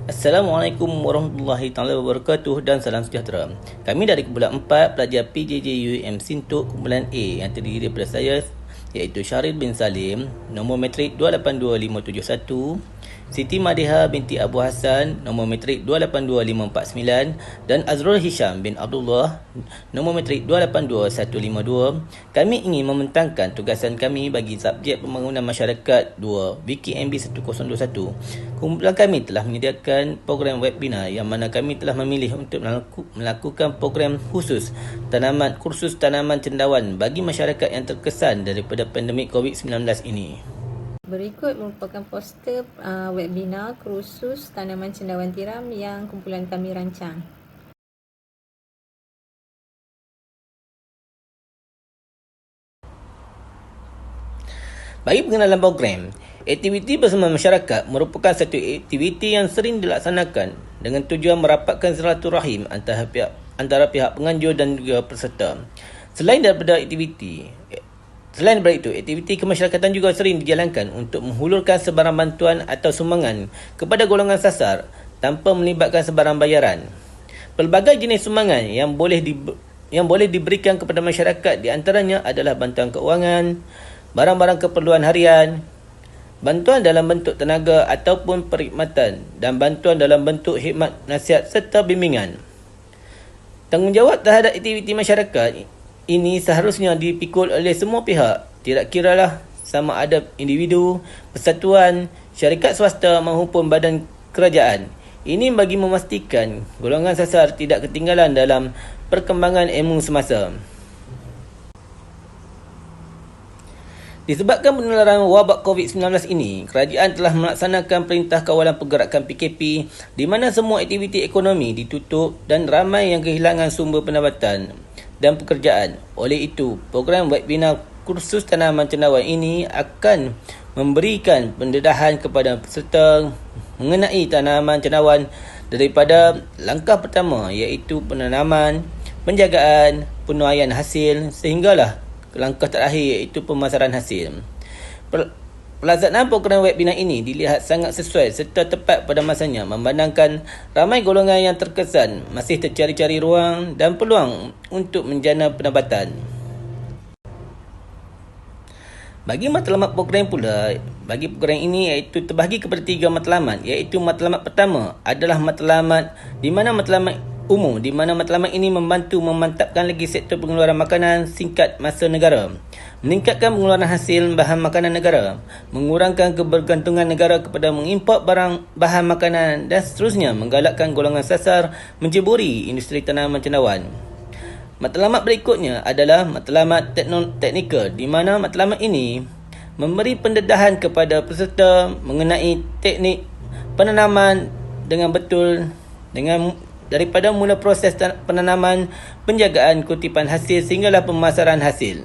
Assalamualaikum warahmatullahi taala wabarakatuh dan salam sejahtera. Kami dari kumpulan 4 pelajar PJJUM Sintuk kumpulan A yang terdiri daripada saya iaitu Syaril bin Salim, nombor matrik 282571, Siti Madiha binti Abu Hassan, nombor matrik 282549 dan Azrul Hisham bin Abdullah, nombor matrik 282152. Kami ingin membentangkan tugasan kami bagi subjek pembangunan masyarakat 2 VKMB 1021. Kumpulan kami telah menyediakan program webinar yang mana kami telah memilih untuk melakukan program khusus kursus tanaman cendawan bagi masyarakat yang terkesan daripada pandemik COVID-19 ini. Berikut merupakan poster webinar kursus tanaman cendawan tiram yang kumpulan kami rancang. Bagi pengenalan program, aktiviti bersama masyarakat merupakan satu aktiviti yang sering dilaksanakan dengan tujuan merapatkan silaturahim antara pihak penganjur dan juga peserta. Selain daripada itu, aktiviti kemasyarakatan juga sering dijalankan untuk menghulurkan sebarang bantuan atau sumbangan kepada golongan sasar tanpa melibatkan sebarang bayaran. Pelbagai jenis sumbangan yang boleh diberikan kepada masyarakat di antaranya adalah bantuan keuangan, barang-barang keperluan harian, bantuan dalam bentuk tenaga ataupun perkhidmatan dan bantuan dalam bentuk khidmat nasihat serta bimbingan. Tanggungjawab terhadap aktiviti masyarakat ini seharusnya dipikul oleh semua pihak, tidak kiralah sama ada individu, persatuan, syarikat swasta maupun badan kerajaan. Ini bagi memastikan golongan sasar tidak ketinggalan dalam perkembangan ilmu semasa. Disebabkan penularan wabak COVID-19 ini, kerajaan telah melaksanakan Perintah Kawalan Pergerakan PKP di mana semua aktiviti ekonomi ditutup dan ramai yang kehilangan sumber pendapatan dan pekerjaan. Oleh itu, program webinar kursus tanaman cendawan ini akan memberikan pendedahan kepada peserta mengenai tanaman cendawan daripada langkah pertama iaitu penanaman, penjagaan, penuaian hasil sehinggalah langkah terakhir iaitu pemasaran hasil. Pelaksanaan program webinar ini dilihat sangat sesuai serta tepat pada masanya memandangkan ramai golongan yang terkesan masih tercari-cari ruang dan peluang untuk menjana pendapatan. Bagi matlamat program ini iaitu terbahagi kepada 3 matlamat iaitu matlamat pertama adalah matlamat di mana matlamat ini membantu memantapkan lagi sektor pengeluaran makanan singkat masa negara, meningkatkan pengeluaran hasil bahan makanan negara, mengurangkan kebergantungan negara kepada mengimport bahan makanan dan seterusnya menggalakkan golongan sasar menceburi industri tanaman cendawan. Matlamat berikutnya adalah matlamat teknikal di mana matlamat ini memberi pendedahan kepada peserta mengenai teknik penanaman dengan betul daripada mula proses penanaman, penjagaan kutipan hasil sehinggalah pemasaran hasil.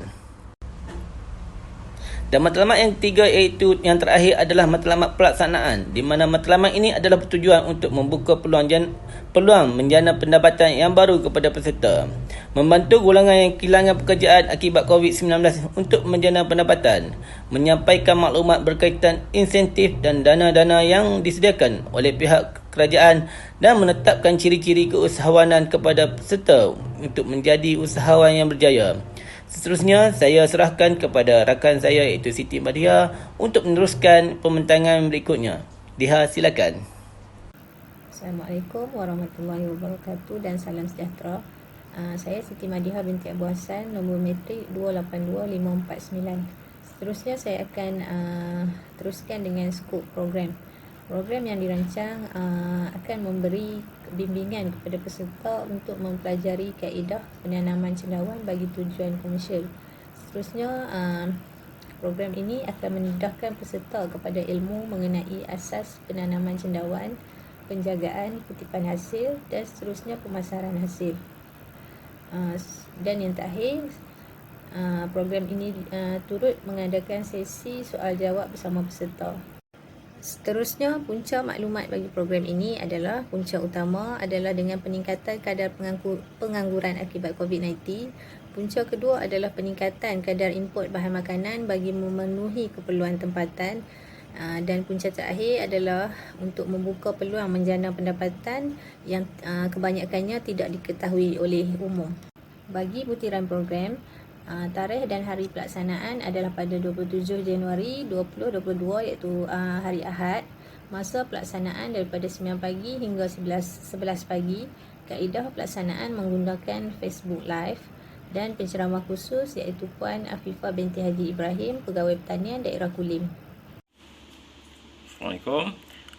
Dan matlamat yang ketiga iaitu yang terakhir adalah matlamat pelaksanaan di mana matlamat ini adalah bertujuan untuk membuka peluang menjana pendapatan yang baru kepada peserta, membantu golongan yang kehilangan pekerjaan akibat COVID-19 untuk menjana pendapatan, menyampaikan maklumat berkaitan insentif dan dana-dana yang disediakan oleh pihak kerajaan dan menetapkan ciri-ciri keusahawanan kepada peserta untuk menjadi usahawan yang berjaya. Seterusnya, saya serahkan kepada rakan saya iaitu Siti Madiha untuk meneruskan pembentangan berikutnya. Diha, silakan. Assalamualaikum warahmatullahi wabarakatuh dan salam sejahtera. Saya Siti Madiha binti Abu Hassan, nombor matrik 282549. Seterusnya saya akan teruskan dengan skop program. Program yang dirancang akan memberi bimbingan kepada peserta untuk mempelajari kaedah penanaman cendawan bagi tujuan komersial. Seterusnya, program ini akan mendedahkan peserta kepada ilmu mengenai asas penanaman cendawan, penjagaan kutipan hasil dan seterusnya pemasaran hasil. Dan yang terakhir, program ini turut mengadakan sesi soal jawab bersama peserta. Seterusnya, punca maklumat bagi program ini adalah punca utama adalah dengan peningkatan kadar pengangguran akibat COVID-19. Punca kedua adalah peningkatan kadar import bahan makanan bagi memenuhi keperluan tempatan. Dan punca terakhir adalah untuk membuka peluang menjana pendapatan yang kebanyakannya tidak diketahui oleh umum. Bagi butiran program, tarikh dan hari pelaksanaan adalah pada 27 Januari 2022 iaitu hari Ahad. Masa pelaksanaan daripada 9 pagi hingga 11 pagi. Kaedah pelaksanaan menggunakan Facebook Live dan penceramah khusus iaitu Puan Afifah binti Haji Ibrahim, Pegawai Pertanian Daerah Kulim. Assalamualaikum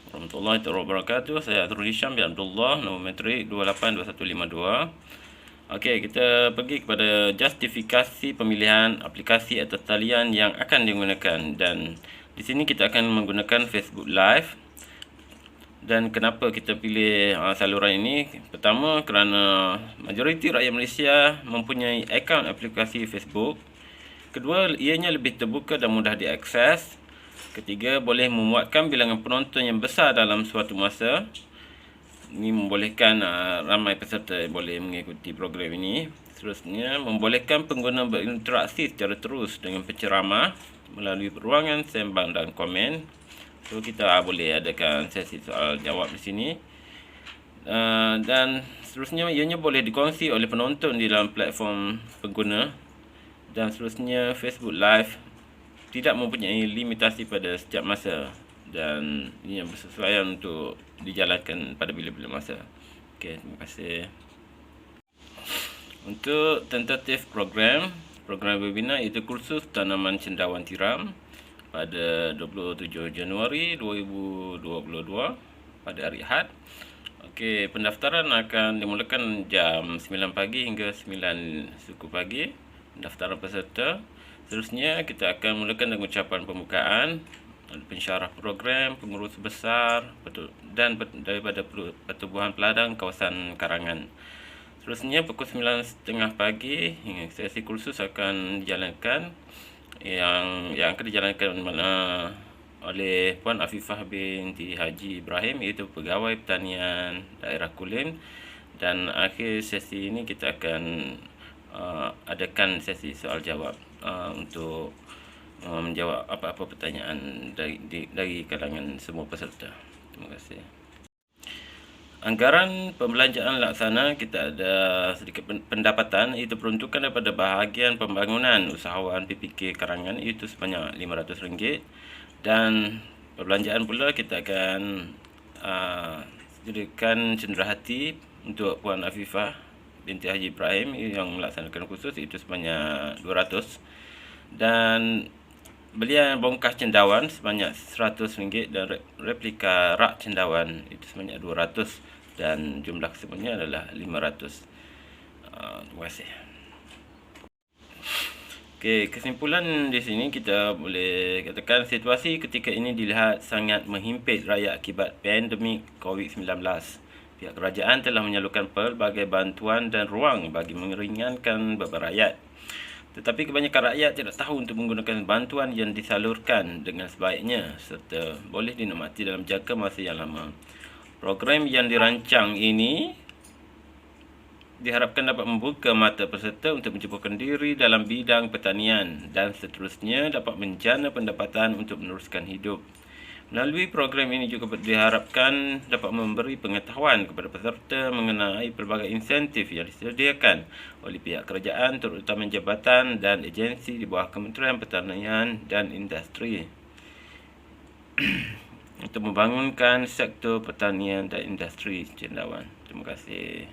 warahmatullahi wabarakatuh. Saya Abdul Hisham bin Abdullah, nombor metrik 282152. Okey, kita pergi kepada justifikasi pemilihan aplikasi atau talian yang akan digunakan, dan di sini kita akan menggunakan Facebook Live. Dan kenapa kita pilih saluran ini? Pertama, kerana majoriti rakyat Malaysia mempunyai akaun aplikasi Facebook. Kedua, ianya lebih terbuka dan mudah diakses. Ketiga, boleh memuatkan bilangan penonton yang besar dalam suatu masa. Ini membolehkan ramai peserta boleh mengikuti program ini. Seterusnya, membolehkan pengguna berinteraksi secara terus dengan penceramah melalui ruangan sembang dan komen. So, kita boleh adakan sesi soal jawab di sini. Dan seterusnya, ianya boleh dikongsi oleh penonton di dalam platform pengguna. Dan seterusnya, Facebook Live tidak mempunyai limitasi pada setiap masa, dan ini yang bersesuaian untuk dijalankan pada bila-bila masa. Okey, terima kasih. Untuk tentatif program webinar itu kursus tanaman cendawan tiram pada 27 Januari 2022 pada hari Ahad. Okey, pendaftaran akan dimulakan jam 9 pagi hingga 9 suku pagi. Pendaftaran peserta. Seterusnya, kita akan mulakan dengan ucapan pembukaan, pensyarah program, pengurus besar dan daripada Pertubuhan Peladang Kawasan Karangan. Seterusnya, pukul 9.30 pagi sesi kursus akan dijalankan yang akan dijalankan oleh Puan Afifah binti Haji Ibrahim, iaitu Pegawai Pertanian Daerah Kulim. Dan akhir sesi ini kita akan adakan sesi soal jawab untuk menjawab apa-apa pertanyaan dari kalangan semua peserta. Terima kasih. Anggaran pembelanjaan laksana, kita ada sedikit pendapatan, itu peruntukan daripada bahagian pembangunan usahawan PPK Karangan, itu sebanyak RM500. Dan perbelanjaan pula kita akan sediakan cenderahati untuk Puan Afifah binti Haji Ibrahim yang melaksanakan kursus, itu sebanyak RM200. Dan belian bongkas cendawan sebanyak RM100 dan replika rak cendawan itu sebanyak RM200, dan jumlah kesemuanya adalah RM500. Terima kasih. Okey, kesimpulan di sini kita boleh katakan situasi ketika ini dilihat sangat menghimpit rakyat akibat pandemik COVID-19. Pihak kerajaan telah menyalurkan pelbagai bantuan dan ruang bagi meringankan beban rakyat. Tetapi kebanyakan rakyat tidak tahu untuk menggunakan bantuan yang disalurkan dengan sebaiknya serta boleh dinikmati dalam jangka masa yang lama. Program yang dirancang ini diharapkan dapat membuka mata peserta untuk menceburkan diri dalam bidang pertanian dan seterusnya dapat menjana pendapatan untuk meneruskan hidup. Melalui program ini juga diharapkan dapat memberi pengetahuan kepada peserta mengenai pelbagai insentif yang disediakan oleh pihak kerajaan, terutama jabatan dan agensi di bawah Kementerian Pertanian dan Industri untuk membangunkan sektor pertanian dan industri cendawan. Terima kasih.